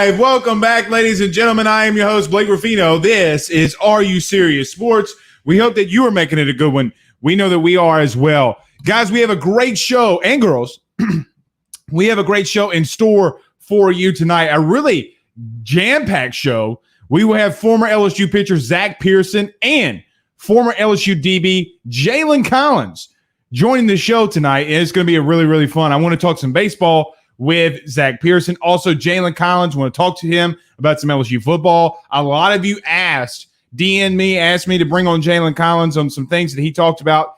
live. Welcome back, ladies and gentlemen. I am your host, Blake Ruffino. This is Are You Serious Sports. We hope that you are making it a good one. We know that we are as well. Guys, we have a great show, and girls, we have a great show in store for you tonight. A really jam-packed show. We will have former LSU pitcher Zach Pearson and former LSU DB Jalen Collins joining the show tonight, and it's going to be a really, really fun. I want to talk some baseball with Zach Pearson. Also, Jalen Collins, want to talk to him about some LSU football. A lot of you asked me to bring on Jalen Collins on some things that he talked about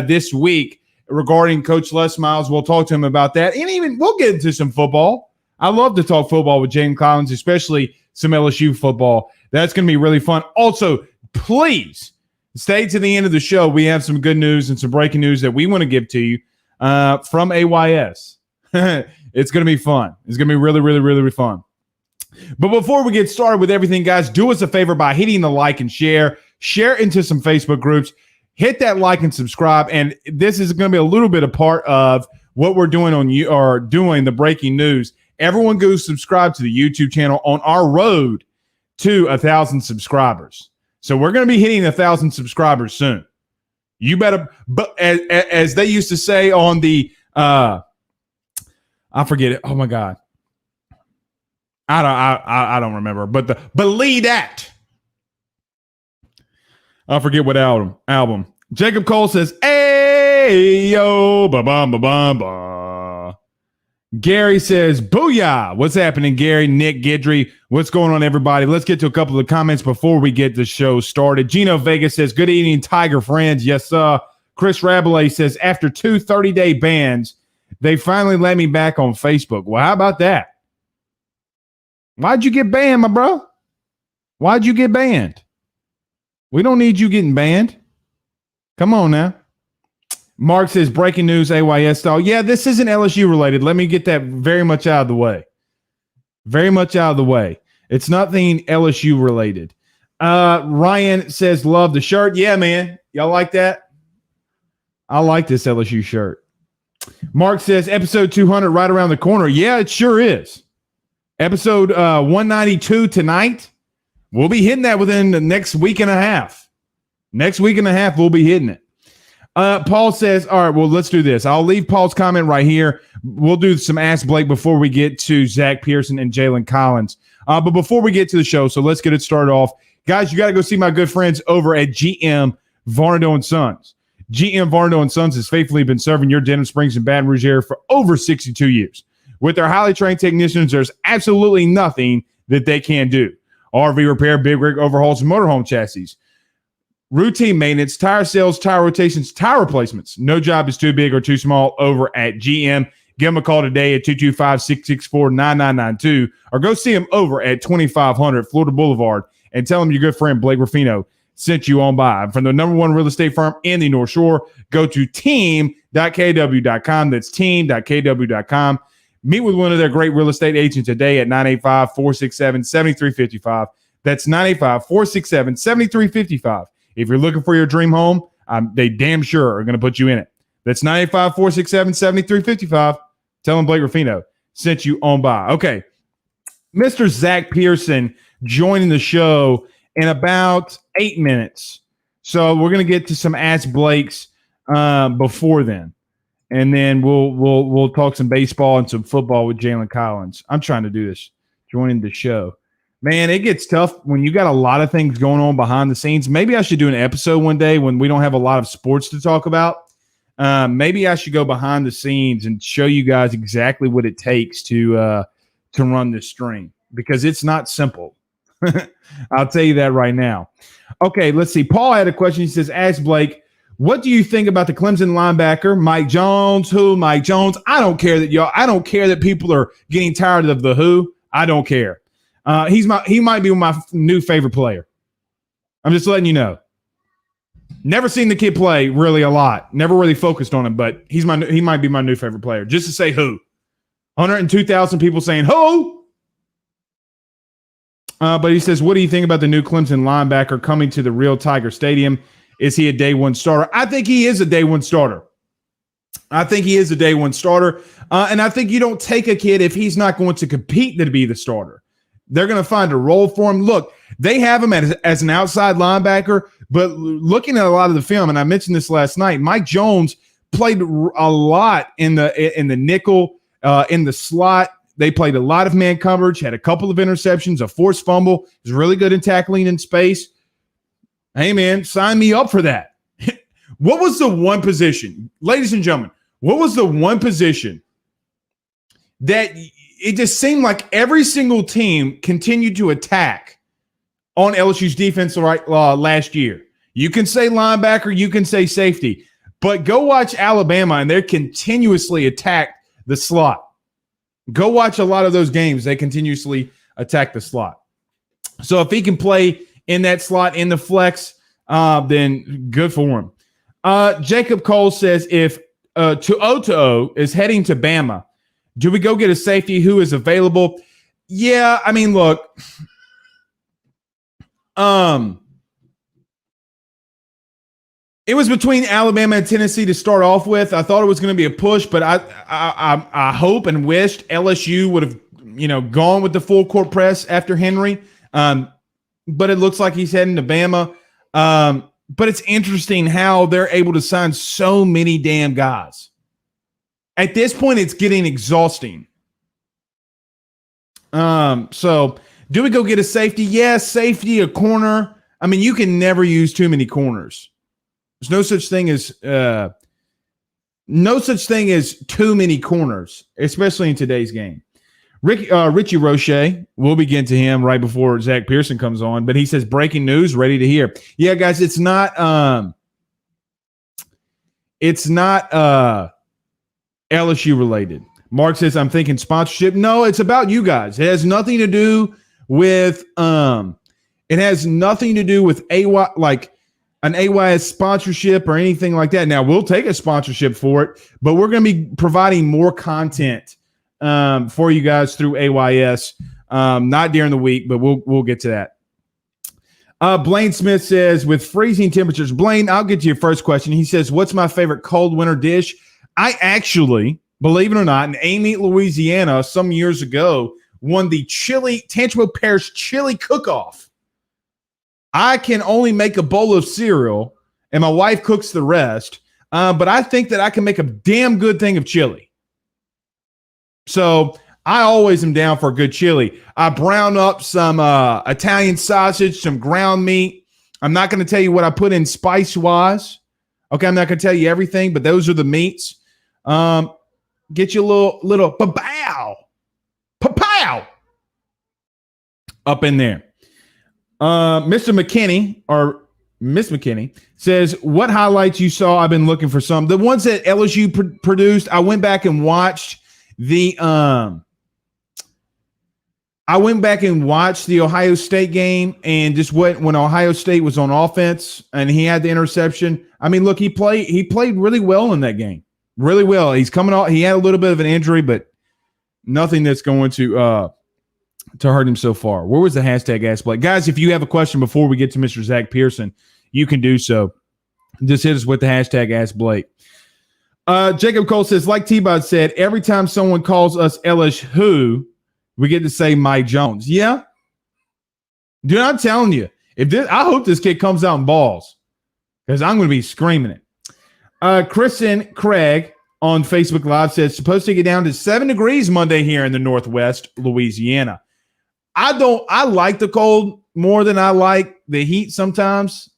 this week regarding Coach Les Miles. We'll talk to him about that, and even we'll get into some football. I love to talk football with Jalen Collins, especially some LSU football. That's going to be really fun. Also, please stay to the end of the show. We have some good news and some breaking news that we want to give to you from AYS. It's going to be fun. It's going to be really, really, really, really fun. But before we get started with everything, guys, do us a favor by hitting the like and share. Share into some Facebook groups. Hit that like and subscribe. And this is going to be a little bit a part of what we're doing doing the breaking news. Everyone go subscribe to the YouTube channel on our road to 1,000 subscribers. So we're going to be hitting 1,000 subscribers soon. You better, but as they used to say on the, I forget it. Oh my God. I don't remember, but believe that. I forget what album. Jacob Cole says, "Hey yo, ba bum ba bum ba." Gary says, "Booyah!" What's happening, Gary? Nick Gidry, what's going on, everybody? Let's get to a couple of comments before we get the show started. Gino Vega says, "Good evening, Tiger friends." Yes, sir. Chris Rabelais says, "After 2 30-day bans, they finally let me back on Facebook." Well, how about that? Why'd you get banned, my bro? Why'd you get banned? We don't need you getting banned. Come on now. Mark says, "Breaking news, AYS style." Yeah, this isn't LSU related. Let me get that very much out of the way. Very much out of the way. It's nothing LSU related. Ryan says, "Love the shirt." Yeah, man. Y'all like that? I like this LSU shirt. Mark says, "Episode 200 right around the corner." Yeah, it sure is. Episode 192 tonight. We'll be hitting that within the next week and a half. Next week and a half, we'll be hitting it. Paul says, all right, well, let's do this. I'll leave Paul's comment right here. We'll do some Ask Blake before we get to Zach Pearson and Jalen Collins. But before we get to the show, so let's get it started off. Guys, you got to go see my good friends over at GM Varnado & Sons. GM Varnado & Sons has faithfully been serving your Denham Springs and Baton Rouge area for over 62 years. With their highly trained technicians, there's absolutely nothing that they can't do. RV repair, big rig overhauls, motorhome chassis, routine maintenance, tire sales, tire rotations, tire replacements. No job is too big or too small over at GM. Give them a call today at 225-664-9992 or go see them over at 2500 Florida Boulevard and tell them your good friend Blake Ruffino sent you on by. From the #1 real estate firm in the North Shore, go to team.kw.com. That's team.kw.com. Meet with one of their great real estate agents today at 985-467-7355. That's 985-467-7355. If you're looking for your dream home, they damn sure are going to put you in it. That's 985-467-7355. Tell them Blake Ruffino sent you on by. Okay. Mr. Zach Pearson joining the show in about 8 minutes. So we're going to get to some Ask Blakes before then. And then we'll talk some baseball and some football with Jalen Collins. I'm trying to do this, joining the show. Man, it gets tough when you got a lot of things going on behind the scenes. Maybe I should do an episode one day when we don't have a lot of sports to talk about. Maybe I should go behind the scenes and show you guys exactly what it takes to run this stream, because it's not simple. I'll tell you that right now. Okay, let's see. Paul had a question. He says, "Ask Blake, what do you think about the Clemson linebacker, Mike Jones?" Who, Mike Jones? I don't care that people are getting tired of the who. I don't care. He might be my new favorite player. I'm just letting you know. Never seen the kid play really a lot. Never really focused on him, but he might be my new favorite player. Just to say who. 102,000 people saying who. But he says, "What do you think about the new Clemson linebacker coming to the real Tiger Stadium? Is he a day one starter?" I think he is a day one starter. And I think you don't take a kid if he's not going to compete to be the starter. They're going to find a role for him. Look, they have him as an outside linebacker, but looking at a lot of the film, and I mentioned this last night, Mike Jones played a lot in the nickel, in the slot. They played a lot of man coverage, had a couple of interceptions, a forced fumble, is really good in tackling in space. Hey, man, sign me up for that. What was the one position, ladies and gentlemen, what was the one position that it just seemed like every single team continued to attack on LSU's defense last year? You can say linebacker, you can say safety, but go watch Alabama, and they're continuously attacked the slot. Go watch a lot of those games. They continuously attack the slot. So if he can play in that slot, in the flex, then good for him. Jacob Cole says, if Tu'o is heading to Bama, do we go get a safety who is available? Yeah, I mean, look. It was between Alabama and Tennessee to start off with. I thought it was going to be a push, but I hope and wished LSU would have, gone with the full court press after Henry. But it looks like he's heading to Bama. But it's interesting how they're able to sign so many damn guys. At this point, it's getting exhausting. So do we go get a safety? Yes, safety, a corner. I mean, you can never use too many corners. There's no such thing as too many corners, especially in today's game. Richie Roche, we'll begin to him right before Zach Pearson comes on, but he says, breaking news, ready to hear. Yeah, guys, it's not LSU related. Mark says, I'm thinking sponsorship. No, it's about you guys. It has nothing to do with an AYS sponsorship or anything like that. Now, we'll take a sponsorship for it, but we're going to be providing more content for you guys through AYS. Not during the week, but we'll get to that. Blaine Smith says, with freezing temperatures, Blaine, I'll get to your first question. He says, what's my favorite cold winter dish? I actually, believe it or not, in Amite, Louisiana, some years ago, won the Tangipahoa Parish chili cook-off. I can only make a bowl of cereal, and my wife cooks the rest. But I think that I can make a damn good thing of chili. So I always am down for a good chili. I brown up some Italian sausage, some ground meat. I'm not going to tell you what I put in spice-wise. Okay, I'm not going to tell you everything, but those are the meats. Get you a little pa-pow up in there. Mr. McKinney or Miss McKinney says, what highlights you saw? I've been looking for some. The ones that LSU produced, I went back and watched the Ohio State game and just when Ohio State was on offense and he had the interception. I mean, look, he played really well in that game. Really well. He's coming off. He had a little bit of an injury, but nothing that's going to hurt him so far. Where was the hashtag Ask Blake? Guys, if you have a question before we get to Mr. Zach Pearson, you can do so. Just hit us with the hashtag Ask Blake. Jacob Cole says, like T-Bot said, every time someone calls us LSU, we get to say Mike Jones. Yeah. Dude, I'm telling you, I hope this kid comes out in balls because I'm going to be screaming it. Kristen Craig on Facebook Live says, supposed to get down to 7 degrees Monday here in the Northwest Louisiana. I like the cold more than I like the heat sometimes.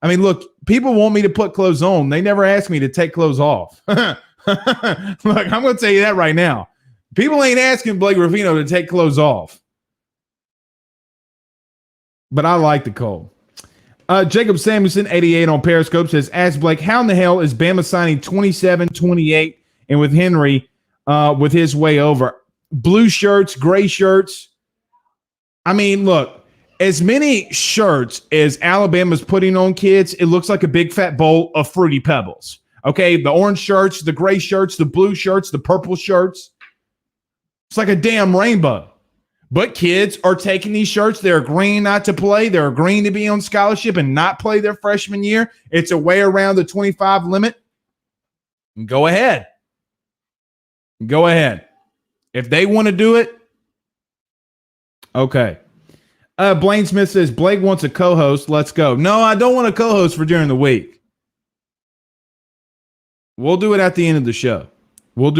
I mean, look, people want me to put clothes on. They never ask me to take clothes off. Look, I'm going to tell you that right now. People ain't asking Blake Rufino to take clothes off. But I like the cold. Jacob Samuelson, 88 on Periscope, says, ask Blake, how in the hell is Bama signing 27, 28, and with Henry with his way over? Blue shirts, gray shirts. I mean, look, as many shirts as Alabama's putting on kids, it looks like a big fat bowl of Fruity Pebbles. Okay, the orange shirts, the gray shirts, the blue shirts, the purple shirts. It's like a damn rainbow. But kids are taking these shirts. They're agreeing not to play. They're agreeing to be on scholarship and not play their freshman year. It's a way around the 25 limit. Go ahead. Go ahead. If they want to do it, Okay. Blaine Smith says Blake wants a co-host. Let's go. No, I don't want a co-host for during the week. We'll do it at the end of the show. All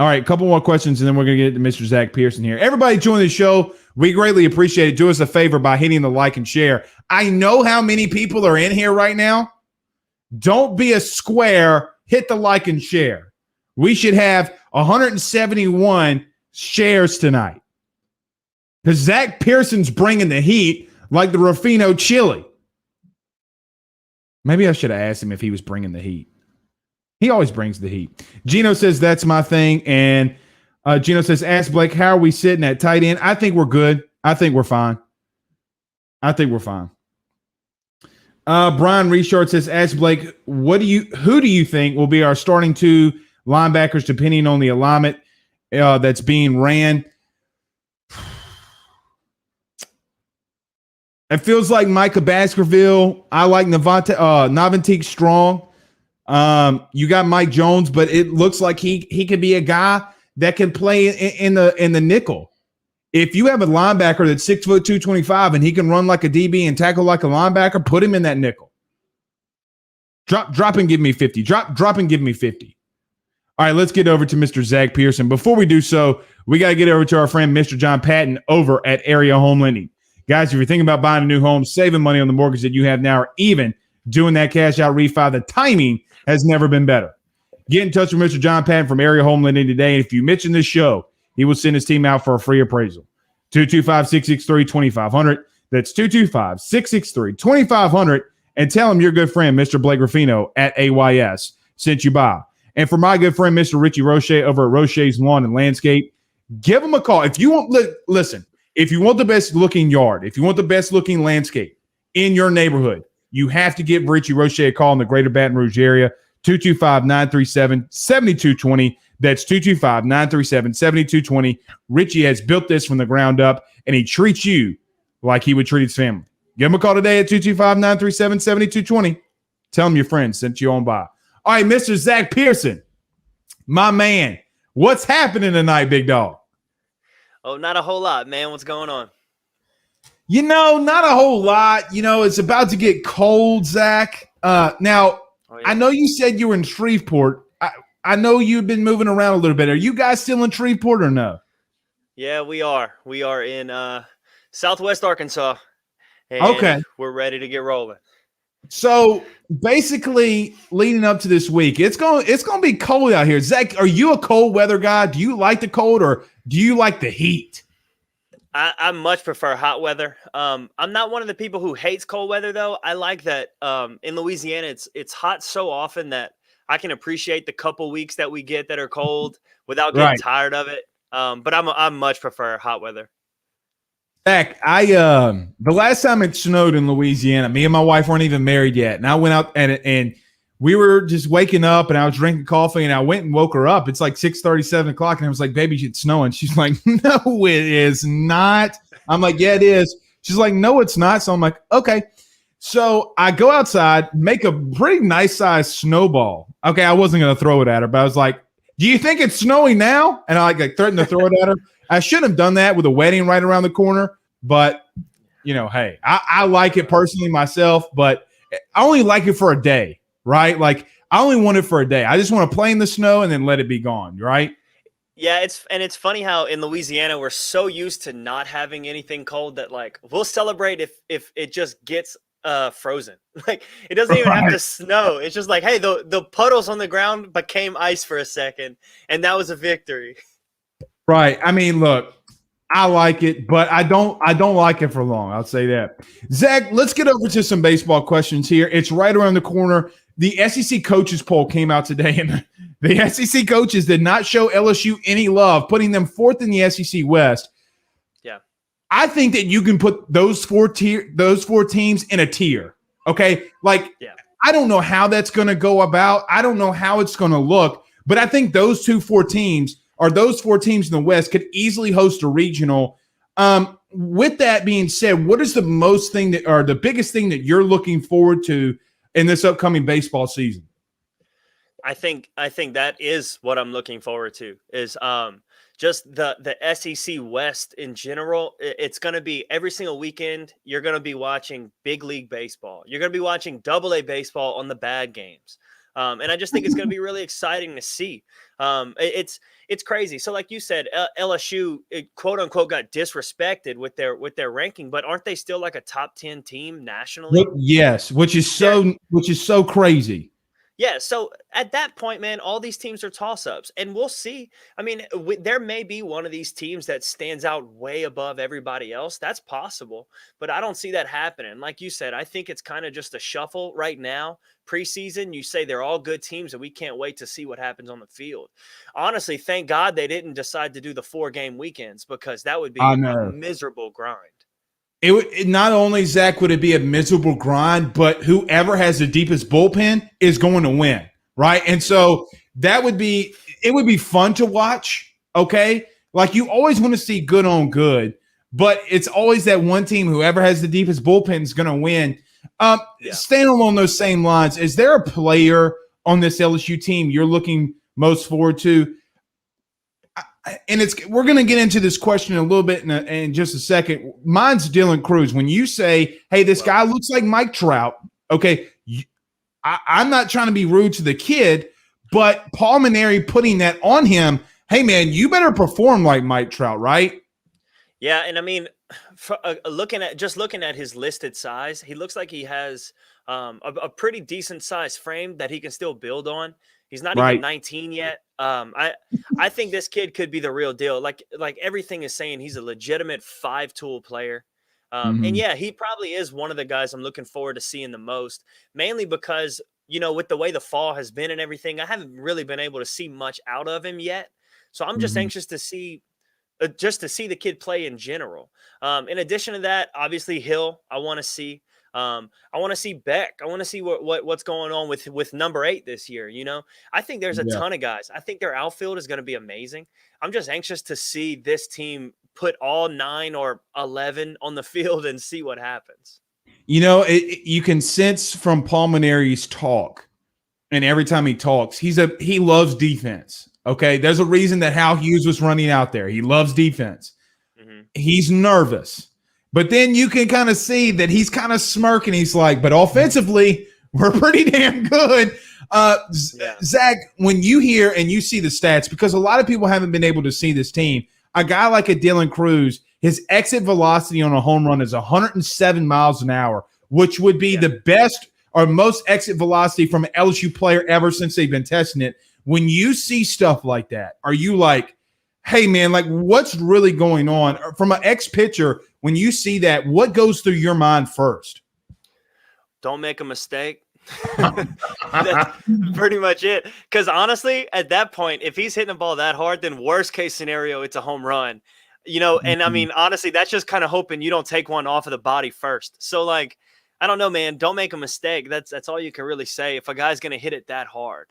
right, a couple more questions, and then we're going to get to Mr. Zach Pearson here. Everybody join the show. We greatly appreciate it. Do us a favor by hitting the like and share. I know how many people are in here right now. Don't be a square. Hit the like and share. We should have 171 shares tonight. Because Zach Pearson's bringing the heat like the Rufino chili. Maybe I should have asked him if he was bringing the heat. He always brings the heat. Gino says that's my thing. And Gino says, ask Blake, how are we sitting at tight end? I think we're good. I think we're fine. Brian Richard says, ask Blake, who do you think will be our starting two linebackers depending on the alignment that's being ran? It feels like Micah Baskerville. I like Navantique Strong. You got Mike Jones, but it looks like he could be a guy that can play in the nickel. If you have a linebacker that's 6'2", 225, and he can run like a DB and tackle like a linebacker, put him in that nickel. Drop and give me 50. Drop and give me 50. All right, let's get over to Mr. Zach Pearson. Before we do so, we got to get over to our friend Mr. John Patton over at Area Home Lending. Guys, if you're thinking about buying a new home, saving money on the mortgage that you have now, or even doing that cash out refi, the timing has never been better. Get in touch with Mr. John Patton from Area Home Lending today. And if you mention this show, he will send his team out for a free appraisal. 225-663-2500. That's 225-663-2500. And tell him your good friend, Mr. Blake Rufino at AYS, sent you by. And for my good friend, Mr. Richie Roche over at Roche's Lawn and Landscape, give him a call. If you want, listen, if you want the best looking yard, if you want the best looking landscape in your neighborhood, you have to give Richie Roche a call in the greater Baton Rouge area, 225-937-7220. That's 225-937-7220. Richie has built this from the ground up, and he treats you like he would treat his family. Give him a call today at 225-937-7220. Tell him your friend sent you on by. All right, Mr. Zach Pearson, my man, what's happening tonight, big dog? Oh, not a whole lot, man. What's going on? Not a whole lot. It's about to get cold, Zach. Now, I know you said you were in Shreveport. I know you've been moving around a little bit. Are you guys still in Shreveport or no? Yeah, we are. We are in Southwest Arkansas. And okay. We're ready to get rolling. So basically, leading up to this week, it's going to be cold out here. Zach, are you a cold weather guy? Do you like the cold or do you like the heat? I much prefer hot weather. I'm not one of the people who hates cold weather, though. I like that in Louisiana, it's hot so often that I can appreciate the couple weeks that we get that are cold without getting tired of it. But I much prefer hot weather. Zach, the last time it snowed in Louisiana, me and my wife weren't even married yet, and I went out and we were just waking up, and I was drinking coffee, and I went and woke her up. It's like 6:30, 7 o'clock, and I was like, "Baby, it's snowing." She's like, "No, it is not." I'm like, "Yeah, it is." She's like, "No, it's not." So I'm like, "Okay." So I go outside, make a pretty nice sized snowball. Okay, I wasn't gonna throw it at her, but I was like, "Do you think it's snowing now?" And I like threatened to throw it at her. I should have done that with a wedding right around the corner, but hey, I like it personally myself, but I only like it for a day, right? Like I only want it for a day. I just want to play in the snow and then let it be gone, right? Yeah, it's funny how in Louisiana we're so used to not having anything cold that like we'll celebrate if it just gets frozen. Like it doesn't even have to snow. It's just like, hey, the puddles on the ground became ice for a second, and that was a victory. Right. I mean, look, I like it, but I don't like it for long. I'll say that. Zach, let's get over to some baseball questions here. It's right around the corner. The SEC coaches poll came out today, and the SEC coaches did not show LSU any love, putting them fourth in the SEC West. Yeah. I think that you can put those four teams in a tier. Okay. Like, yeah. I don't know how that's going to go about. I don't know how it's going to look, but I think those four teams in the West could easily host a regional. With that being said, what is the biggest thing that you're looking forward to in this upcoming baseball season? I think that is what I'm looking forward to is just the SEC West in general, it's going to be every single weekend. You're going to be watching big league baseball. You're going to be watching Double A baseball on the bad games, and I just think it's going to be really exciting to see. It's crazy. So, like you said, LSU quote unquote got disrespected with their ranking, but aren't they still like a top 10 team nationally? Yes, which is so crazy. Yeah, so at that point, man, all these teams are toss-ups, and we'll see. I mean, there may be one of these teams that stands out way above everybody else. That's possible, but I don't see that happening. Like you said, I think it's kind of just a shuffle right now. Preseason, you say they're all good teams, and we can't wait to see what happens on the field. Honestly, thank God they didn't decide to do the 4-game weekends, because that would I be a know. miserable grind. It not only, Zach, would it be a miserable grind, but whoever has the deepest bullpen is going to win, right? And so it would be fun to watch, okay? Like, you always want to see good on good, but it's always that one team, whoever has the deepest bullpen is going to win. Staying along those same lines, is there a player on this LSU team you're looking most forward to? And we're going to get into this question a little bit in just a second. Mine's Dylan Cruz. When you say, hey, this guy looks like Mike Trout, okay, I'm not trying to be rude to the kid, but Paul Mainieri putting that on him, hey, man, you better perform like Mike Trout, right? Yeah, and I mean, looking at his listed size, he looks like he has a pretty decent size frame that he can still build on. He's not even 19 yet. I think this kid could be the real deal. Like everything is saying, he's a legitimate 5-tool player. And yeah, he probably is one of the guys I'm looking forward to seeing the most, mainly because, with the way the fall has been and everything, I haven't really been able to see much out of him yet. So I'm just anxious to see the kid play in general. In addition to that, obviously Hill, I want to see. I want to see Beck. I want to see what's going on with number 8 this year. I think there's a ton of guys. I think their outfield is going to be amazing. I'm just anxious to see this team put all 9 or 11 on the field and see what happens. You can sense from Paul Mainieri's talk, and every time he talks, he loves defense. Okay, there's a reason that Hal Hughes was running out there. He loves defense. He's nervous. But then you can kind of see that he's kind of smirking. He's like, but offensively, we're pretty damn good. Zach, when you hear and you see the stats, because a lot of people haven't been able to see this team, a guy like a Dylan Cruz, his exit velocity on a home run is 107 miles an hour, which would be the best or most exit velocity from an LSU player ever since they've been testing it. When you see stuff like that, are you like, hey, man, like what's really going on? From an ex-pitcher, when you see that, what goes through your mind first? Don't make a mistake. That's pretty much it. Because honestly, at that point, if he's hitting the ball that hard, then worst case scenario, it's a home run. And I mean, honestly, that's just kind of hoping you don't take one off of the body first. So, like, I don't know, man. Don't make a mistake. That's all you can really say if a guy's going to hit it that hard.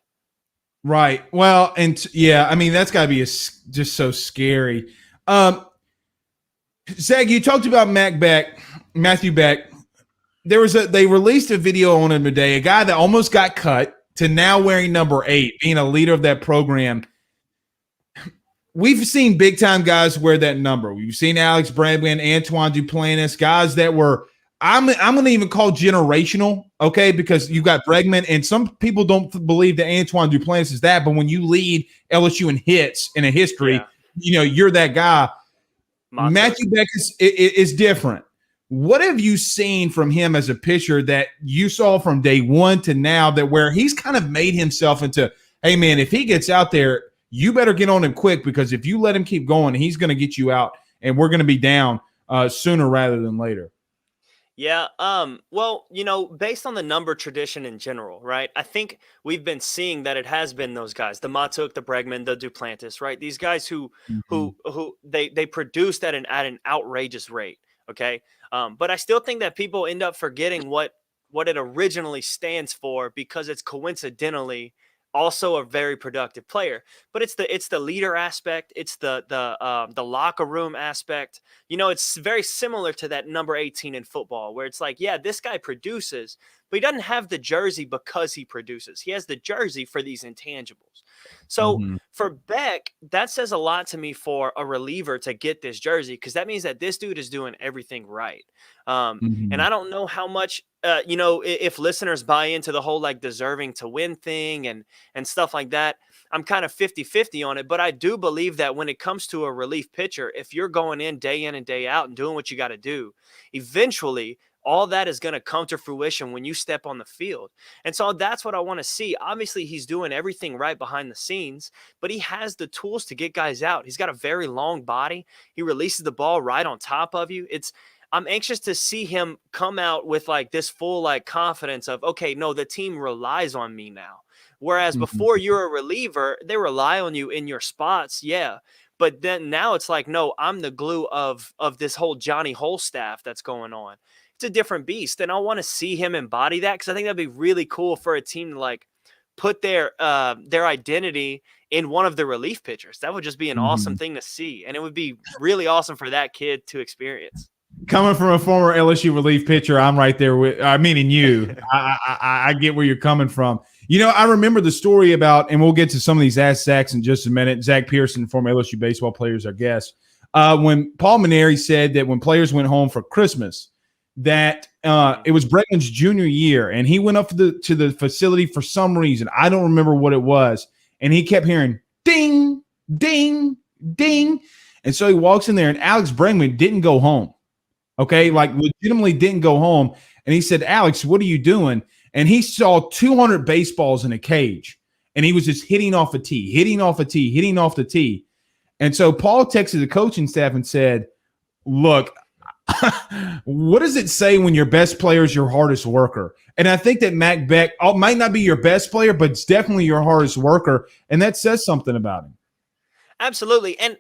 Right. Well, and I mean, that's got to be just so scary. Zach, you talked about Matthew Beck. They released a video on him today, a guy that almost got cut to now wearing number 8, being a leader of that program. We've seen big time guys wear that number. We've seen Alex Bradwin, Antoine Duplantis, guys that were, I'm going to even call generational, okay, because you got Bregman, and some people don't believe that Antoine Duplantis is that, but when you lead LSU in hits in a history, you're that guy. Monster. Matthew Beck is different. What have you seen from him as a pitcher that you saw from day one to now, that where he's kind of made himself into, hey, man, if he gets out there, you better get on him quick, because if you let him keep going, he's going to get you out, and we're going to be down sooner rather than later. Yeah. Well, based on the number tradition in general, right? I think we've been seeing that it has been those guys, the Matuk, the Bregman, the Duplantis, right? These guys who they produced at an outrageous rate. Okay. But I still think that people end up forgetting what it originally stands for, because it's coincidentally also a very productive player. But it's the leader aspect. It's the locker room aspect. It's very similar to that number 18 in football, where it's like, yeah, this guy produces, but he doesn't have the jersey because he produces. He has the jersey for these intangibles. So Mhm. for Beck, that says a lot to me for a reliever to get this jersey, because that means that this dude is doing everything right. And Mhm. I don't know how much, if listeners buy into the whole like deserving to win thing and stuff like that. I'm kind of 50-50 on it, but I do believe that when it comes to a relief pitcher, if you're going in and day out and doing what you got to do, eventually all that is going to come to fruition when you step on the field. And so that's what I want to see. Obviously, he's doing everything right behind the scenes, but he has the tools to get guys out. He's got a very long body. He releases the ball right on top of you. I'm anxious to see him come out with like this full like confidence of, okay, no, the team relies on me now. Whereas Mhm. before you're a reliever, they rely on you in your spots, yeah. But then now it's like, no, I'm the glue of this whole Johnny Hole staff that's going on. It's a different beast, and I want to see him embody that, because I think that'd be really cool for a team to like put their identity in one of the relief pitchers. That would just be an awesome Mhm. thing to see, and it would be really awesome for that kid to experience. Coming from a former LSU relief pitcher, I'm right there with. I mean, in you, I get where you're coming from. You know, I remember the story about, and we'll get to some of these Ask Zacks in just a minute. Zach Pearson, former LSU baseball player, is our guest. When Paul Maneri said that when players went home for Christmas, that it was Bregman's junior year, and he went up to the facility for some reason. I don't remember what it was, and he kept hearing ding, ding, ding, and so he walks in there, and Alex Bregman didn't go home. Okay, like legitimately didn't go home. And he said, Alex, what are you doing? And he saw 200 baseballs in a cage. And he was just hitting off a tee, hitting off a tee, hitting off the tee. And so Paul texted the coaching staff and said, look, what does it say when your best player is your hardest worker? And I think that Mac Beck might not be your best player, but it's definitely your hardest worker. And that says something about him. Absolutely. And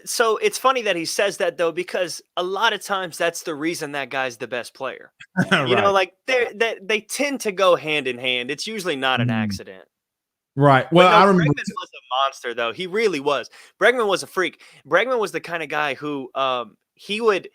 so it's funny that he says that, though, because a lot of times that's the reason that guy's the best player. Right. Like they tend to go hand in hand. It's usually not an Mhm. accident. Right. But Well, no, I remember. Bregman was a monster, though. He really was. Bregman was a freak. Bregman was the kind of guy who he would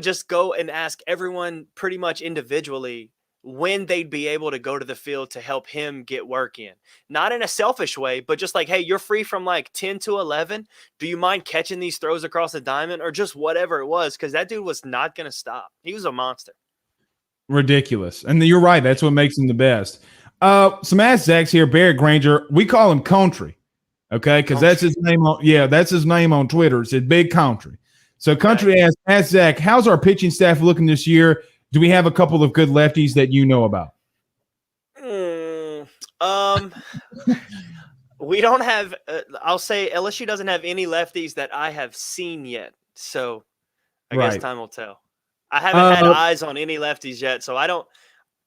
just go and ask everyone pretty much individually when they'd be able to go to the field to help him get work in. Not in a selfish way, but just like, hey, you're free from like 10 to 11. Do you mind catching these throws across the diamond, or just whatever it was? Because that dude was not going to stop. He was a monster. Ridiculous. And you're right. That's what makes him the best. Some Ask Zacks here. Barrett Granger. We call him Country. Okay. Because that's his name that's his name on Twitter. It's Big Country. So Country Okay. asks Zach, how's our pitching staff looking this year? Do we have a couple of good lefties that you know about? We don't have. I'll say LSU doesn't have any lefties that I have seen yet. So I guess Right. time will tell. I haven't had Uh, eyes on any lefties yet, so I don't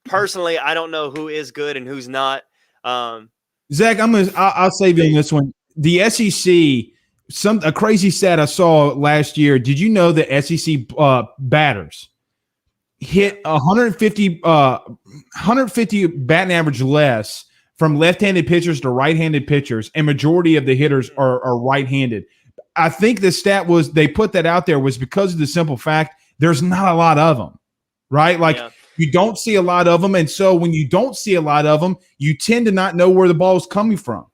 personally. I don't know who is good and who's not. Zach, I'll save you on this one. The SEC, a crazy stat I saw last year. Did you know that SEC batters hit 150 batting average less from left-handed pitchers to right-handed pitchers, and majority of the hitters are right-handed? I think the stat was they put that out there was because of the simple fact there's not a lot of them, right? Like Yeah. you don't see a lot of them, and so when you don't see a lot of them, you tend to not know where the ball is coming from.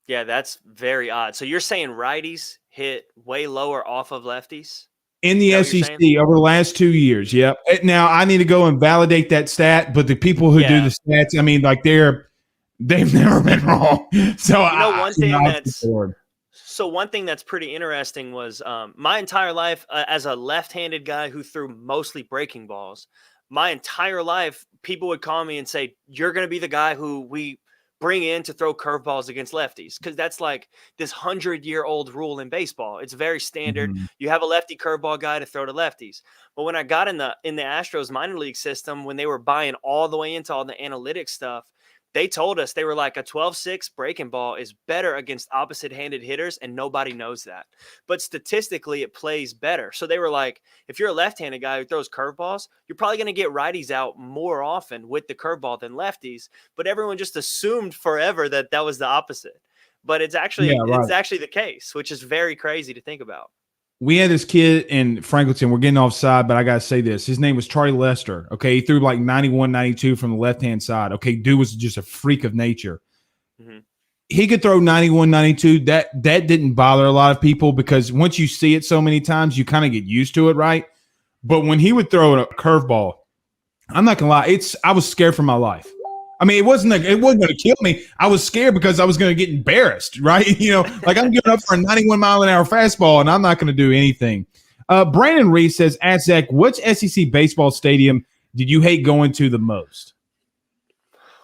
Yeah, that's very odd. So you're saying righties hit way lower off of lefties? In Is that the what you're saying? SEC over the last 2 years. Yep. Now I need to go and validate that stat, but the people who do Yeah. the stats, I mean, like they've never been wrong. So One thing I'm that's bored. So one thing that's pretty interesting was my entire life as a left-handed guy who threw mostly breaking balls. My entire life, people would call me and say, "You're going to be the guy who we bring in to throw curveballs against lefties," because that's like this 100-year-old rule in baseball. It's very standard. Mhm. You have a lefty curveball guy to throw to lefties. But when I got in the Astros minor league system, when they were buying all the way into all the analytics stuff, they told us, they were like, a 12-6 breaking ball is better against opposite-handed hitters, and nobody knows that. But statistically, it plays better. So they were like, if you're a left-handed guy who throws curveballs, you're probably going to get righties out more often with the curveball than lefties. But everyone just assumed forever that that was the opposite. But it's Yeah, actually right. the case, which is very crazy to think about. We had this kid in Franklinton. We're getting offside, but I got to say this. His name was Charlie Lester. Okay. He threw like 91, 92 from the left hand side. Okay. Dude was just a freak of nature. Mhm. He could throw 91, 92. That didn't bother a lot of people because once you see it so many times, you kind of get used to it, right? But when he would throw a curveball, I'm not gonna lie, I was scared for my life. I mean, it wasn't going to kill me. I was scared because I was going to get embarrassed, right? Like I'm giving up for a 91 mile an hour fastball, and I'm not going to do anything. Brandon Reese says, "Ask Zach, which SEC baseball stadium did you hate going to the most?"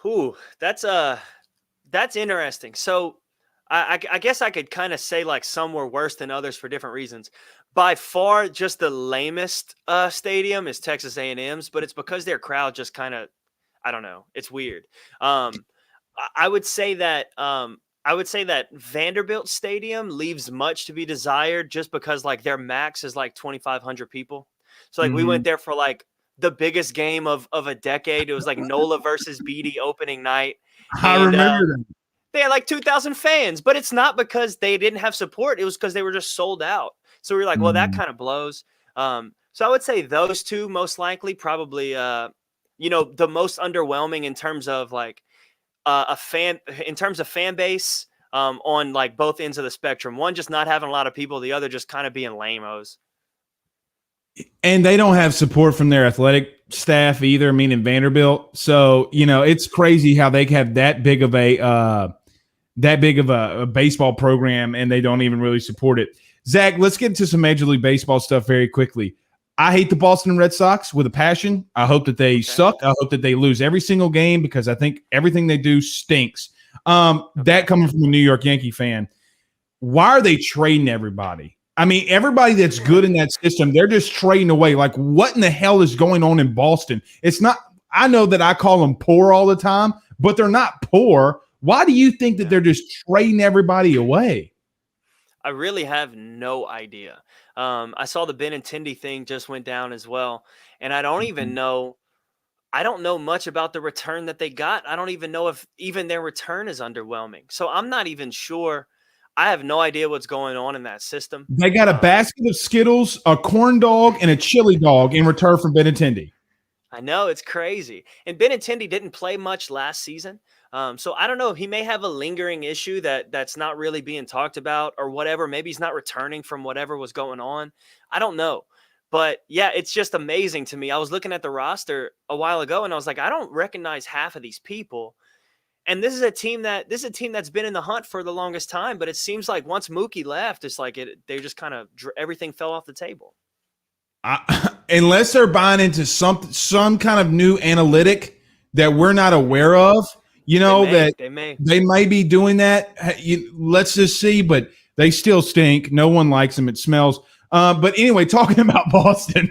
Ooh, that's interesting. So I guess I could kind of say like some were worse than others for different reasons. By far, just the lamest stadium is Texas A&M's, but it's because their crowd just kind of, I don't know, it's weird. I would say that Vanderbilt Stadium leaves much to be desired just because like their max is like 2,500 people. So like we Mm-hmm. went there for like the biggest game of a decade. It was like NOLA versus BD opening night, I and remember that. they had like 2,000 fans, but it's not because they didn't have support. It was because they were just sold out. So we were like, well, that Mm-hmm. kind of blows. So I would say those two most likely, probably, the most underwhelming in terms of like in terms of fan base, on like both ends of the spectrum. One just not having a lot of people, the other just kind of being lame-os. And they don't have support from their athletic staff either, meaning Vanderbilt. So, it's crazy how they have that big of a baseball program and they don't even really support it. Zach, let's get into some Major League Baseball stuff very quickly. I hate the Boston Red Sox with a passion. I hope that they suck. I hope that they lose every single game because I think everything they do stinks. That coming from a New York Yankee fan. Why are they trading everybody? I mean, everybody that's good in that system, they're just trading away. Like, what in the hell is going on in Boston? It's not, I know that I call them poor all the time, but they're not poor. Why do you think that they're just trading everybody away? I really have no idea. I saw the Benintendi thing just went down as well, and I don't even know. I don't know much about the return that they got. I don't even know if even their return is underwhelming. So I'm not even sure. I have no idea what's going on in that system. They got a basket of Skittles, a corn dog, and a chili dog in return from Benintendi. I know it's crazy. And Benintendi didn't play much last season. So I don't know. He may have a lingering issue that's not really being talked about or whatever. Maybe he's not returning from whatever was going on. I don't know. But yeah, it's just amazing to me. I was looking at the roster a while ago and I was like, I don't recognize half of these people. And this is a team that's been in the hunt for the longest time. But it seems like once Mookie left, it's like they just kind of everything fell off the table. Unless they're buying into some kind of new analytic that we're not aware of, they may be doing that. Let's just see, but they still stink. No one likes them. It smells. But anyway, talking about Boston,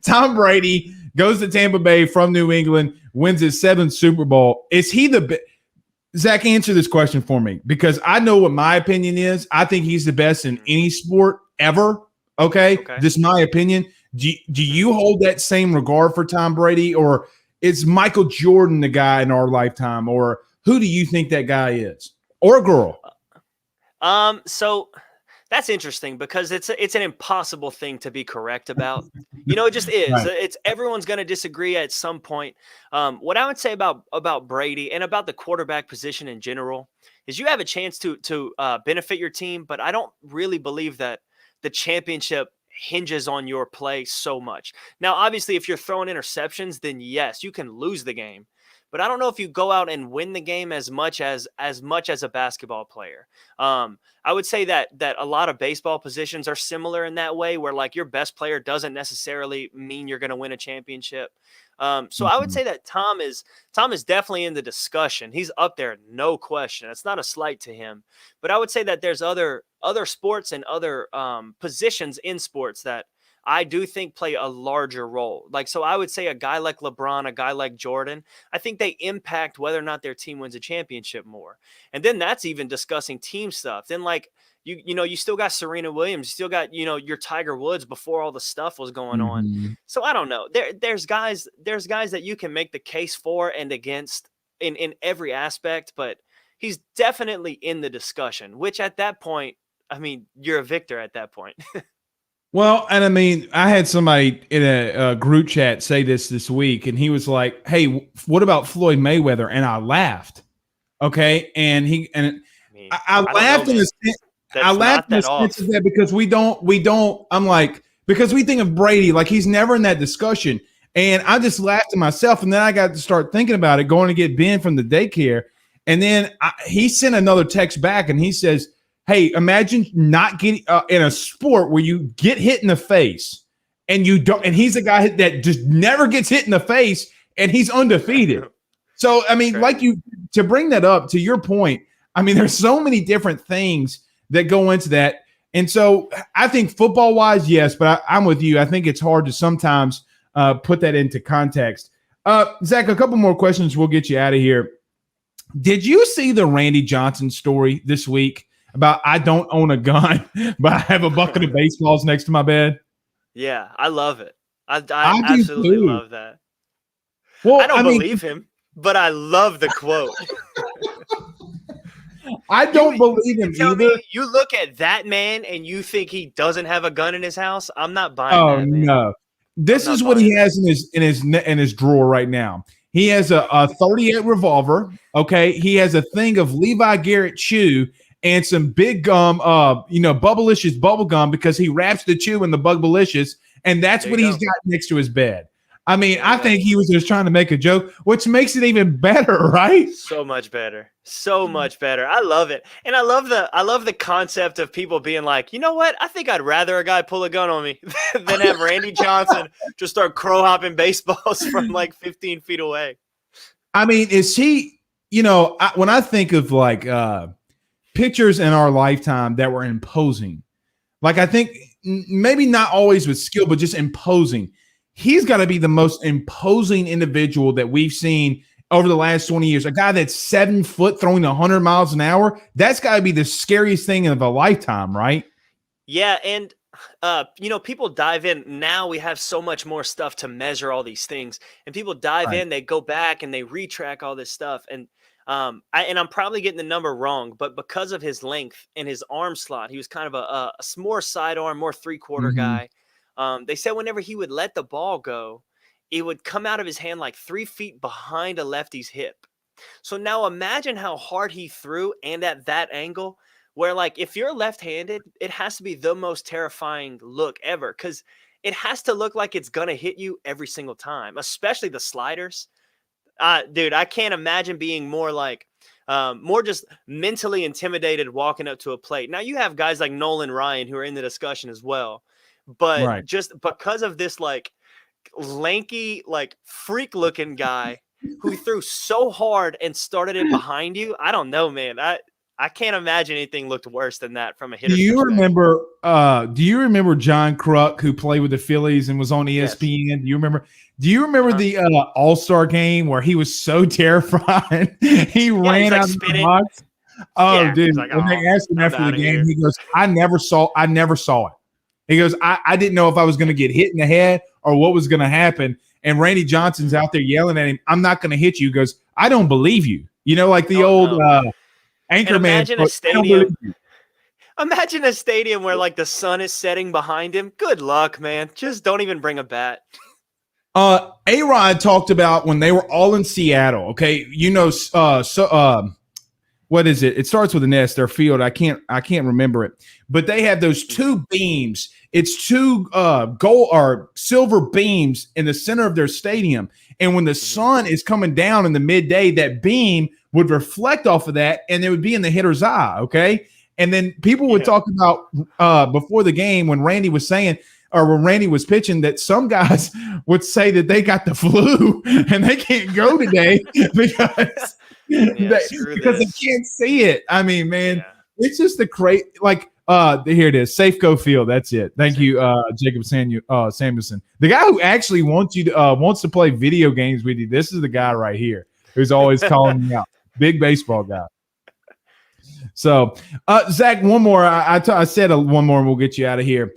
Tom Brady goes to Tampa Bay from New England, wins his 7th Super Bowl. Is he Zach, answer this question for me because I know what my opinion is. I think he's the best in any sport ever. Okay. This is my opinion. Do you hold that same regard for Tom Brady, or is Michael Jordan the guy in our lifetime, or who do you think that guy is, or girl? So that's interesting because it's an impossible thing to be correct about. It just is. Right. It's everyone's going to disagree at some point. What I would say about Brady and about the quarterback position in general is you have a chance to benefit your team, but I don't really believe that the championship hinges on your play so much. Now, obviously, if you're throwing interceptions, then yes, you can lose the game. But I don't know if you go out and win the game as much as a basketball player. I would say that a lot of baseball positions are similar in that way, where like your best player doesn't necessarily mean you're going to win a championship. So I would say that Tom is definitely in the discussion. He's up there, no question. It's not a slight to him, but I would say that there's other sports and other positions in sports that I do think play a larger role. Like, so I would say a guy like LeBron, a guy like Jordan, I think they impact whether or not their team wins a championship more. And then that's even discussing team stuff. Then like, you still got Serena Williams, you still got, your Tiger Woods before all the stuff was going on. So I don't know. There's guys that you can make the case for and against in every aspect, but he's definitely in the discussion, which at that point, I mean, you're a victor at that point. Well, and I mean, I had somebody in a group chat say this week, and he was like, "Hey, what about Floyd Mayweather?" And I laughed. Okay, and I mean, I I don't know, laughed in man. the sense. I That's laughed not in the that sense off. of that because we don't. I'm like because we think of Brady like he's never in that discussion, and I just laughed to myself, and then I got to start thinking about it, going to get Ben from the daycare, and then he sent another text back, and he says, "Hey, imagine not getting in a sport where you get hit in the face, and you don't, and he's a guy that just never gets hit in the face, and he's undefeated." So I mean, like Crazy. to bring that up to your point, I mean, there's so many different things that go into that. And so I think football wise, yes, but I'm with you. I think it's hard to sometimes put that into context. Zach, a couple more questions. We'll get you out of here. Did you see the Randy Johnson story this week about I don't own a gun, but I have a bucket of baseballs next to my bed? Yeah, I love it. I I do absolutely too. love that. I Well, don't I mean, believe him, but I love the quote. I don't believe You him tell either. me you look at that man and you think he doesn't have a gun in his house? I'm not buying Oh that, man. no. I'm This not is what he buying that. has in his drawer right now. He has a 38 revolver. Okay. He has a thing of Levi Garrett chew and some big gum, Bubblicious bubble gum because he wraps the chew in the Bubblicious, and that's There what you he's go. got next to his bed. I mean, There you I go. think he was just trying to make a joke, which makes it even better, right? So much better. So much better. I love it. And I love the concept of people being like, you know what? I think I'd rather a guy pull a gun on me than have Randy Johnson just start crow hopping baseballs from like 15 feet away. I mean, is he, when I think of like pictures in our lifetime that were imposing, like I think maybe not always with skill, but just imposing. He's got to be the most imposing individual that we've seen over the last 20 years. A guy that's 7 foot throwing 100 miles an hour. That's got to be the scariest thing of a lifetime, right? Yeah, and people dive in. Now we have so much more stuff to measure all these things, and people dive Right. in. They go back and they retrack all this stuff, and I'm probably getting the number wrong, but because of his length and his arm slot, he was kind of a more sidearm, more three-quarter Mm-hmm. guy. They said whenever he would let the ball go, it would come out of his hand like 3 feet behind a lefty's hip. So now imagine how hard he threw and at that angle, where like if you're left-handed, it has to be the most terrifying look ever because it has to look like it's gonna hit you every single time, especially the sliders. Dude, I can't imagine being more just mentally intimidated walking up to a plate. Now you have guys like Nolan Ryan who are in the discussion as well, but Right. just because of this like lanky, like freak looking guy who threw so hard and started it behind you. I don't know, man. I can't imagine anything looked worse than that from a Do hitter's you perspective. remember? Do you remember John Kruk, who played with the Phillies and was on Yes. ESPN? Do you remember? Do you remember Uh-huh. the All-Star game where he was so terrified he Yeah, he's ran like out of the spinning. box? Oh, Yeah, dude! he's like, When oh, they asked him I'm after the out of game, here. he goes, I never saw it." He goes, "I didn't know if I was going to get hit in the head or what was going to happen." And Randy Johnson's out there yelling at him, "I'm not going to hit you." He goes, "I don't believe you." You know, like the Oh old no. And Anchorman quote, "I don't believe you." imagine a stadium where like the sun is setting behind him. Good luck, man. Just don't even bring a bat. A-Rod talked about when they were all in Seattle. Okay, what is it? It starts with an S. Their field. I can't remember it. But they have those two beams. It's two gold or silver beams in the center of their stadium. And when the sun is coming down in the midday, that beam would reflect off of that, and it would be in the hitter's eye. Okay. And then people would Yeah. talk about before the game when Randy was saying, or when Randy was pitching, that some guys would say that they got the flu and they can't go today because Yeah, screw because they this. can't see it. I mean, man, Yeah. it's just the crazy. Like, here it is, Safeco Field. That's it. Thank you, Jacob Samuelson, the guy who actually wants to play video games with you. This is the guy right here who's always calling me out. Big baseball guy. So, Zach, one more. I said one more, and we'll get you out of here.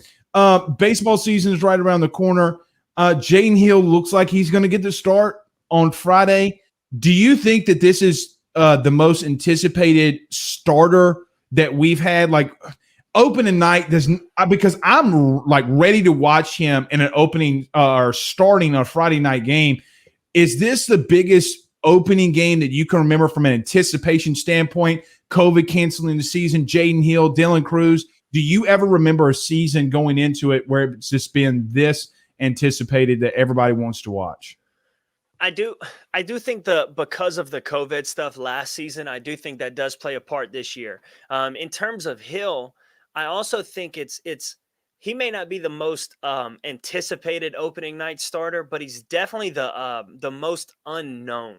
Baseball season is right around the corner. Jaden Hill looks like he's going to get the start on Friday. Do you think that this is the most anticipated starter that we've had? Like opening night, because I'm like ready to watch him in an opening or starting a Friday night game. Is this the biggest opening game that you can remember from an anticipation standpoint? COVID canceling the season, Jaden Hill, Dylan Cruz. Do you ever remember a season going into it where it's just been this anticipated that everybody wants to watch? I do think because of the COVID stuff last season, I do think that does play a part this year. In terms of Hill, I also think it's he may not be the most anticipated opening night starter, but he's definitely the most unknown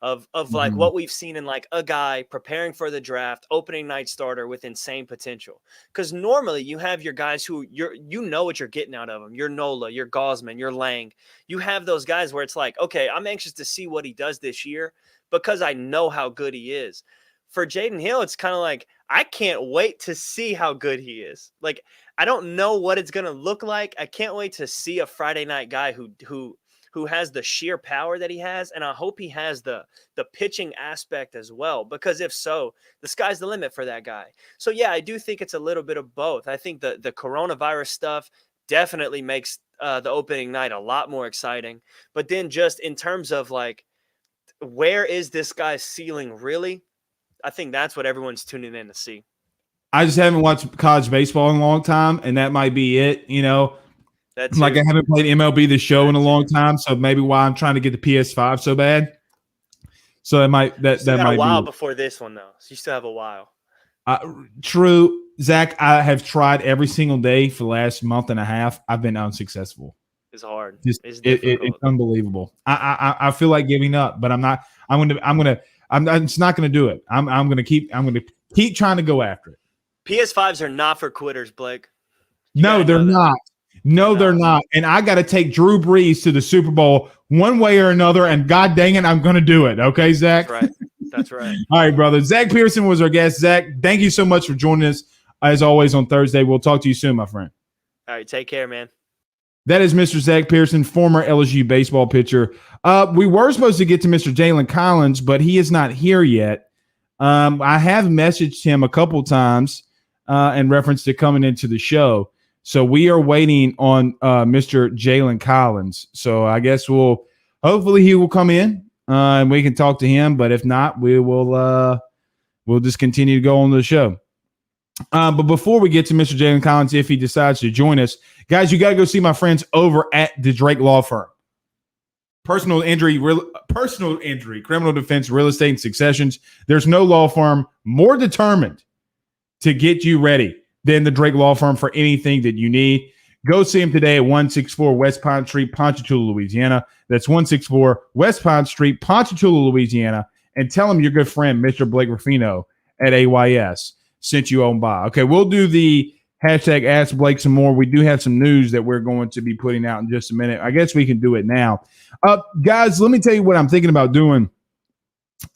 of like what we've seen in like a guy preparing for the draft, opening night starter with insane potential. Because normally you have your guys who you know what you're getting out of them. Your Nola, your Gosman, your Lang. You have those guys where it's like, okay, I'm anxious to see what he does this year because I know how good he is. For Jaden Hill, it's kind of like, I can't wait to see how good he is. Like, I don't know what it's going to look like. I can't wait to see a Friday night guy who has the sheer power that he has, and I hope he has the pitching aspect as well, because if so, the sky's the limit for that guy. So yeah, I do think it's a little bit of both. I think the coronavirus stuff definitely makes the opening night a lot more exciting, but then just in terms of like, where is this guy's ceiling really? I think that's what everyone's tuning in to see. I just haven't watched college baseball in a long time, and that might be it. You know, like I haven't played MLB The Show in a long time, so maybe why I'm trying to get the PS5 so bad. So that might might a while be before this one though. So you still have a while. True, Zach. I have tried every single day for the last month and a half. I've been unsuccessful. It's hard. It's unbelievable. I feel like giving up, but I'm not. I'm just not going to do it. I'm going to keep trying to go after it. PS5s are not for quitters, Blake. No, they're not. No, they're not. And I got to take Drew Brees to the Super Bowl one way or another. And God dang it, I'm going to do it. Okay, Zach? That's right. That's right. All right, brother. Zach Pearson was our guest. Zach, thank you so much for joining us, as always, on Thursday. We'll talk to you soon, my friend. All right. Take care, man. That is Mr. Zach Pearson, former LSU baseball pitcher. We were supposed to get to Mr. Jalen Collins, but he is not here yet. I have messaged him a couple times in reference to coming into the show. So we are waiting on Mr. Jalen Collins. So I guess hopefully he will come in and we can talk to him. But if not, we'll just continue to go on the show. But before we get to Mr. Jalen Collins, if he decides to join us, guys, you got to go see my friends over at the Drake Law Firm. Personal injury, criminal defense, real estate, and successions. There's no law firm more determined to get you ready than the Drake Law Firm for anything that you need. Go see him today at 164 West Pine Street, Ponchatoula, Louisiana. That's 164 West Pine Street, Ponchatoula, Louisiana. And tell him your good friend, Mr. Blake Ruffino at AYS, sent you on by. Okay, we'll do the hashtag Ask Blake some more. We do have some news that we're going to be putting out in just a minute. I guess we can do it now. Guys, let me tell you what I'm thinking about doing.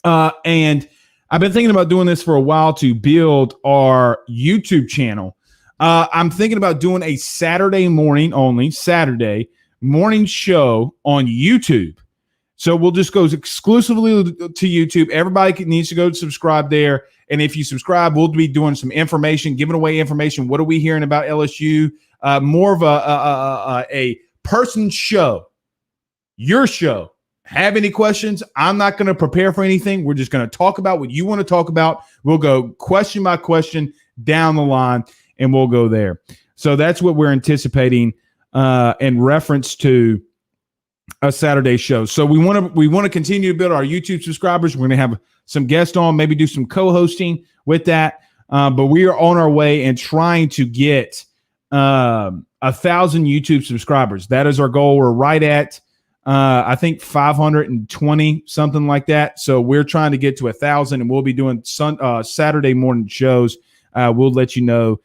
And I've been thinking about doing this for a while to build our YouTube channel. I'm thinking about doing a Saturday morning show on YouTube. So we'll just go exclusively to YouTube. Everybody needs to go subscribe there. And if you subscribe, we'll be doing some information, giving away information. What are we hearing about LSU? More of a person show, your show. Have any questions? I'm not going to prepare for anything. We're just going to talk about what you want to talk about. We'll go question by question down the line, and we'll go there. So that's what we're anticipating in reference to a Saturday show. So we want to continue to build our YouTube subscribers. We're going to have some guests on, maybe do some co-hosting with that. But we are on our way and trying to get 1,000 YouTube subscribers. That is our goal. We're right at I think 520, something like that. So we're trying to get to 1,000, and we'll be doing Saturday morning shows. We'll let you know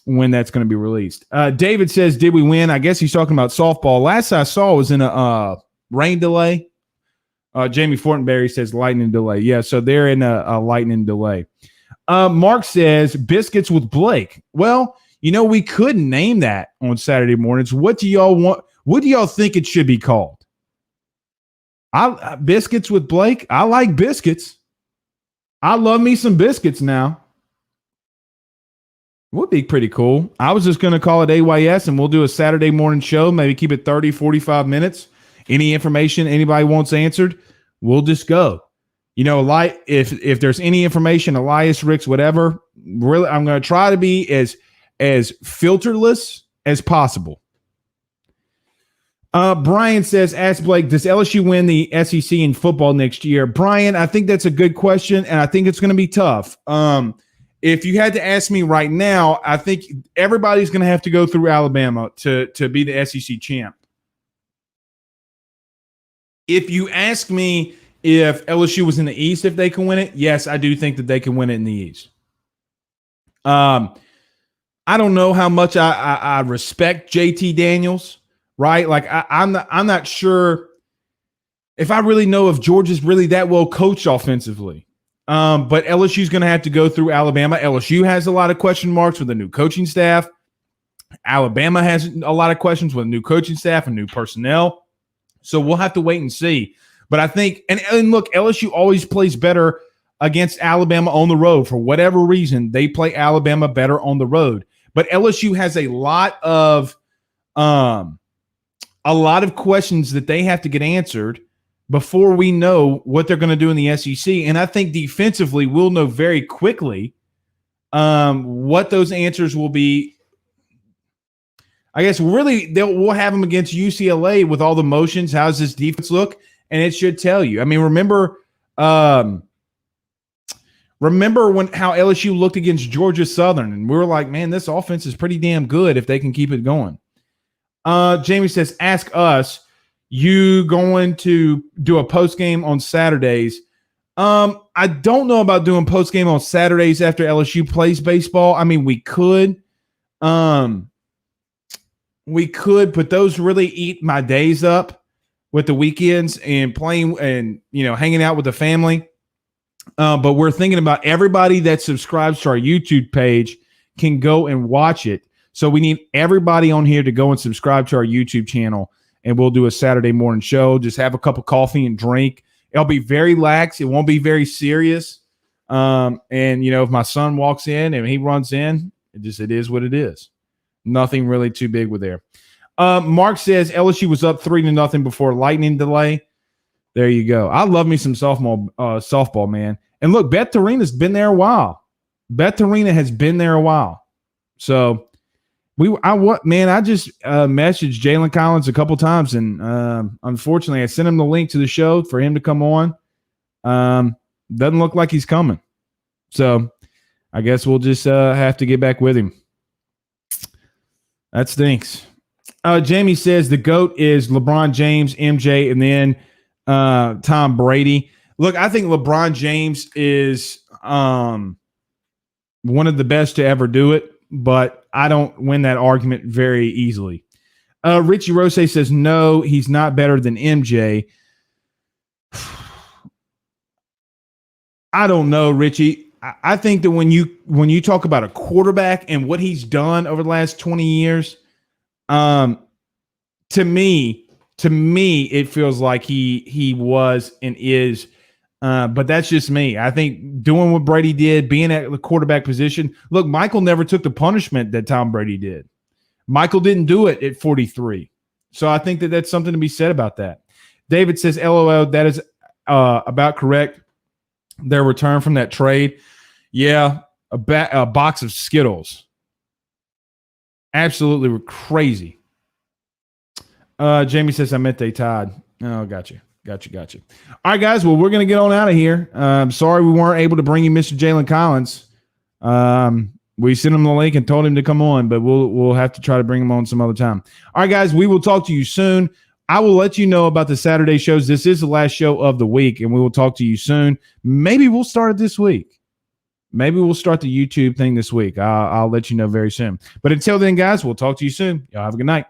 when that's going to be released. David says, did we win? I guess he's talking about softball. Last I saw was in a rain delay. Jamie Fortenberry says lightning delay. Yeah, so they're in a lightning delay. Mark says biscuits with Blake. Well, we could name that on Saturday mornings. What do y'all want? What do y'all think it should be called? Biscuits with Blake. I like biscuits. I love me some biscuits now. Would be pretty cool. I was just going to call it AYS, and we'll do a Saturday morning show. Maybe keep it 30, 45 minutes. Any information anybody wants answered, we'll just go. If there's any information, Elias, Ricks, whatever, really, I'm going to try to be as filterless as possible. Brian says, ask Blake, does LSU win the SEC in football next year? Brian, I think that's a good question, and I think it's going to be tough. If you had to ask me right now, I think everybody's going to have to go through Alabama to be the SEC champ. If you ask me if LSU was in the East, if they can win it, yes, I do think that they can win it in the East. I don't know how much I respect JT Daniels, right? Like I'm not sure if I really know if Georgia's really that well coached offensively. But LSU's going to have to go through Alabama. LSU has a lot of question marks with the new coaching staff. Alabama has a lot of questions with new coaching staff and new personnel. So we'll have to wait and see. But I think, and look, LSU always plays better against Alabama on the road. For whatever reason, they play Alabama better on the road. But LSU has a lot of questions that they have to get answered before we know what they're going to do in the SEC. And I think defensively, we'll know very quickly what those answers will be. I guess really we'll have them against UCLA with all the motions. How does this defense look? And it should tell you. I mean, remember how LSU looked against Georgia Southern, and we were like, man, this offense is pretty damn good if they can keep it going. Jamie says, ask us. You going to do a post game on Saturdays? I don't know about doing post game on Saturdays after LSU plays baseball. I mean, we could, but those really eat my days up with the weekends and playing and hanging out with the family. But we're thinking about everybody that subscribes to our YouTube page can go and watch it. So we need everybody on here to go and subscribe to our YouTube channel. And we'll do a Saturday morning show. Just have a cup of coffee and drink. It'll be very lax. It won't be very serious. And if my son walks in and he runs in, it is what it is. Nothing really too big with there. Mark says LSU was up 3-0 before lightning delay. There you go. I love me some softball, man. And look, Beth Tarina's been there a while. Beth Tarina has been there a while. So I just messaged Jalen Collins a couple times, and unfortunately, I sent him the link to the show for him to come on. Doesn't look like he's coming, so I guess we'll just have to get back with him. That stinks. Jamie says the GOAT is LeBron James, MJ, and then Tom Brady. Look, I think LeBron James is one of the best to ever do it, but I don't win that argument very easily. Richie Rose says, no, he's not better than MJ. I don't know, Richie. I think that when you talk about a quarterback and what he's done over the last 20 years, to me, it feels like he was and is. But that's just me. I think doing what Brady did, being at the quarterback position. Look, Michael never took the punishment that Tom Brady did. Michael didn't do it at 43. So I think that that's something to be said about that. David says, LOL, that is about correct. Their return from that trade. Yeah, a box of Skittles. Absolutely crazy. Jamie says, I meant they tied. Oh, gotcha. All right, guys. Well, we're going to get on out of here. Sorry we weren't able to bring you Mr. Jalen Collins. We sent him the link and told him to come on, but we'll have to try to bring him on some other time. All right, guys. We will talk to you soon. I will let you know about the Saturday shows. This is the last show of the week, and we will talk to you soon. Maybe we'll start it this week. Maybe we'll start the YouTube thing this week. I'll let you know very soon. But until then, guys, we'll talk to you soon. Y'all have a good night.